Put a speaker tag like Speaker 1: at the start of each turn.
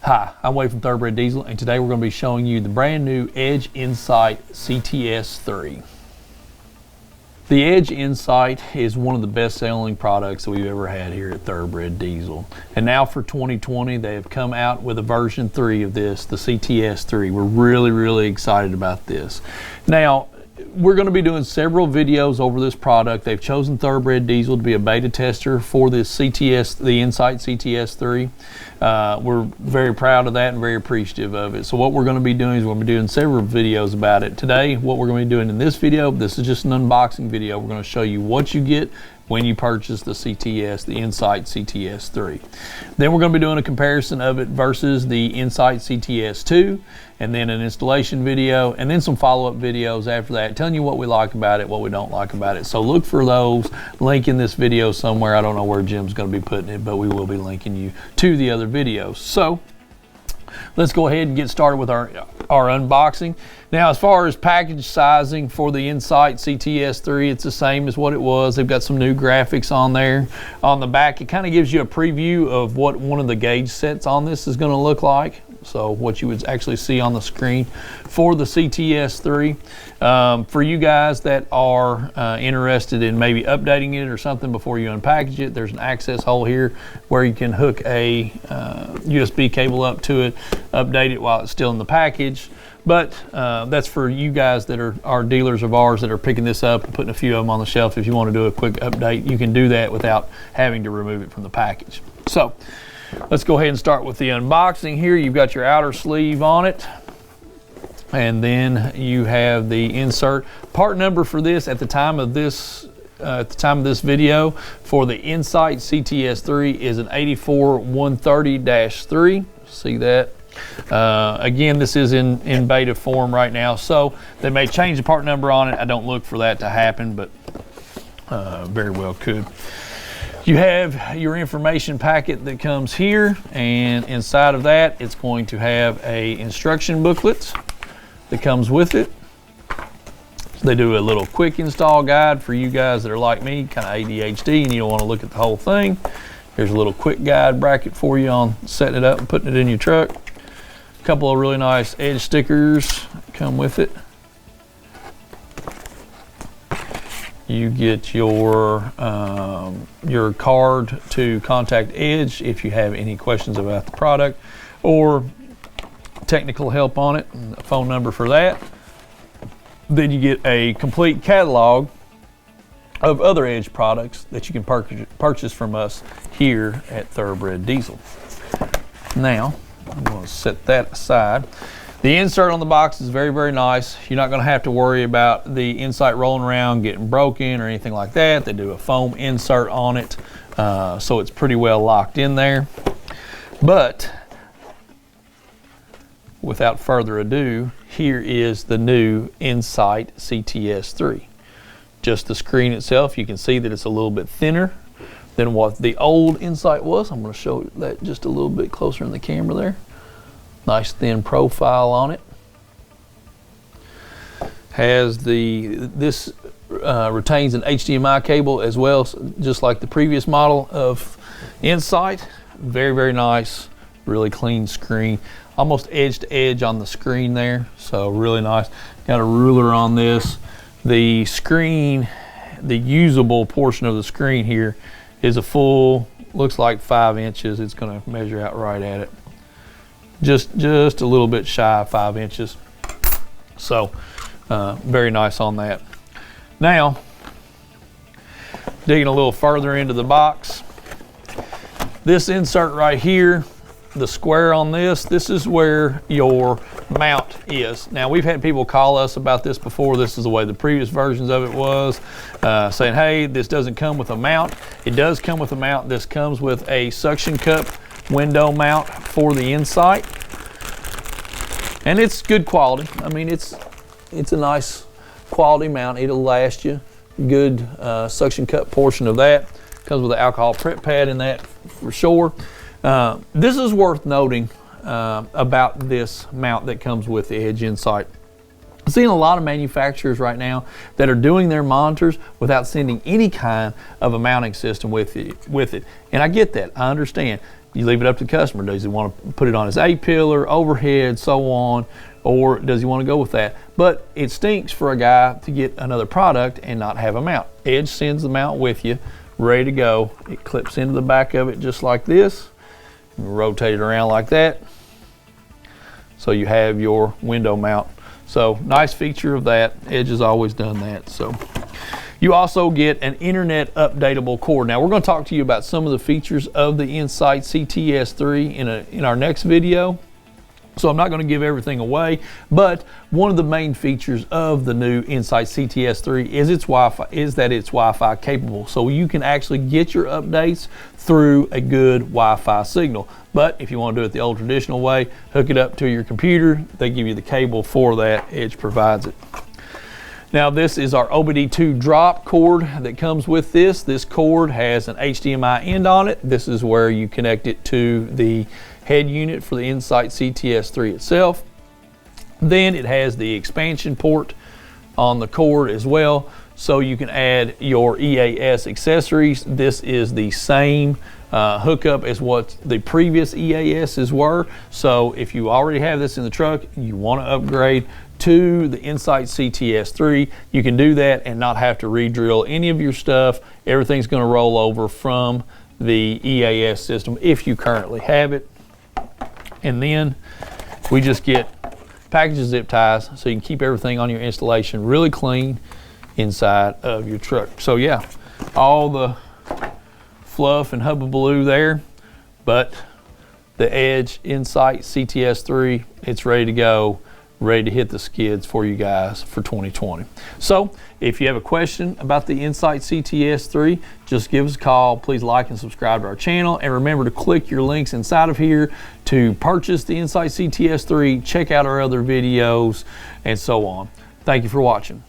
Speaker 1: Hi, I'm Wade from Thoroughbred Diesel, and today we're going to be showing you the brand new Edge Insight CTS3. The Edge Insight is one of the best selling products that we've ever had here at Thoroughbred Diesel. And now for 2020, they have come out with a version 3 of this, the CTS3. We're really excited about this. Now, we're going to be doing several videos over this product. They've chosen Thoroughbred Diesel to be a beta tester for this CTS, the Insight CTS3. We're very proud of that and very appreciative of it. So what we're going to be doing is we're going to be doing several videos about it. Today, what we're going to be doing in this video, this is just an unboxing video. We're going to show you what you get when you purchase the CTS, the Insight CTS3. Then we're going to be doing a comparison of it versus the Insight CTS2, and then an installation video, and then some follow-up videos after that, telling you what we like about it, what we don't like about it. So look for those, link in this video somewhere. I don't know where Jim's going to be putting it, but we will be linking you to the other videos. So let's go ahead and get started with our unboxing. Now, as far as package sizing for the Insight CTS3, it's the same as what it was. They've got some new graphics on there. On the back, it kind of gives you a preview of what one of the gauge sets on this is going to look like. So what you would actually see on the screen for the CTS3. For you guys that are interested in maybe updating it or something before you unpackage it, there's an access hole here where you can hook a USB cable up to it, update it while it's still in the package. But that's for you guys that are dealers of ours that are picking this up and putting a few of them on the shelf. If you want to do a quick update, you can do that without having to remove it from the package. So let's go ahead and start with the unboxing here. You've got your outer sleeve on it, and then you have the insert. Part number for this at the time of this video for the Insight CTS3 is an 84130-3. See that? Again, this is in beta form right now, so they may change the part number on it. I don't look for that to happen, but very well could. You have your information packet that comes here, and inside of that, it's going to have a instruction booklet that comes with it. They do a little quick install guide for you guys that are like me, kind of ADHD, and you don't want to look at the whole thing. Here's a little quick guide bracket for you on setting it up and putting it in your truck. A couple of really nice Edge stickers come with it. You get your card to contact Edge if you have any questions about the product or technical help on it, and a phone number for that. Then you get a complete catalog of other Edge products that you can purchase from us here at Thoroughbred Diesel. Now, I'm going to set that aside. The insert on the box is very nice. You're not going to have to worry about the Insight rolling around, getting broken or anything like that. They do a foam insert on it, so it's pretty well locked in there. But without further ado, here is the new Insight CTS3. Just the screen itself, you can see that it's a little bit thinner than what the old Insight was. I'm going to show that just a little bit closer in the camera there. Nice thin profile on it. Has this retains an HDMI cable as well, just like the previous model of Insight. Very nice, really clean screen. Almost edge to edge on the screen there, so really nice. Got a ruler on this. The screen, the usable portion of the screen here is a full, looks like 5 inches. It's going to measure out right at it. Just a little bit shy of 5 inches. So very nice on that. Now, digging a little further into the box, this insert right here, the square on this is where your mount is. Now, we've had people call us about this before. This is the way the previous versions of it was, saying, hey, this doesn't come with a mount. It does come with a mount. This comes with a suction cup window mount for the Insight, and it's good quality. I mean, it's a nice quality mount. It'll last you. Good suction cup portion of that. Comes with an alcohol prep pad in that for sure. This is worth noting about this mount that comes with the Edge Insight. I'm seeing a lot of manufacturers right now that are doing their monitors without sending any kind of a mounting system with it. And I get that, I understand. You leave it up to the customer. Does he want to put it on his A-pillar, overhead, so on, or does he want to go with that? But it stinks for a guy to get another product and not have a mount. Edge sends the mount with you, ready to go. It clips into the back of it just like this. Rotate it around like that. So you have your window mount. So nice feature of that. Edge has always done that. So you also get an internet updatable cord. Now we're going to talk to you about some of the features of the Insight CTS3 in our next video. So I'm not going to give everything away, but one of the main features of the new Insight CTS3 is that it's Wi-Fi capable. So you can actually get your updates through a good Wi-Fi signal. But if you want to do it the old traditional way, hook it up to your computer. They give you the cable for that. Edge provides it. Now this is our OBD2 drop cord that comes with this. This cord has an HDMI end on it. This is where you connect it to the head unit for the Insight CTS3 itself. Then it has the expansion port on the cord as well, so you can add your EAS accessories. This is the same hookup as what the previous EASs were. So if you already have this in the truck, you want to upgrade to the Insight CTS3, you can do that and not have to re-drill any of your stuff. Everything's going to roll over from the EAS system if you currently have it. And then we just get package of zip ties so you can keep everything on your installation really clean inside of your truck. So yeah, all the fluff and hubbubaloo there, but the Edge Insight CTS3, it's ready to go, ready to hit the skids for you guys for 2020. So if you have a question about the Insight CTS3, just give us a call. Please like and subscribe to our channel, and remember to click your links inside of here to purchase the Insight CTS3, check out our other videos, and so on. Thank you for watching.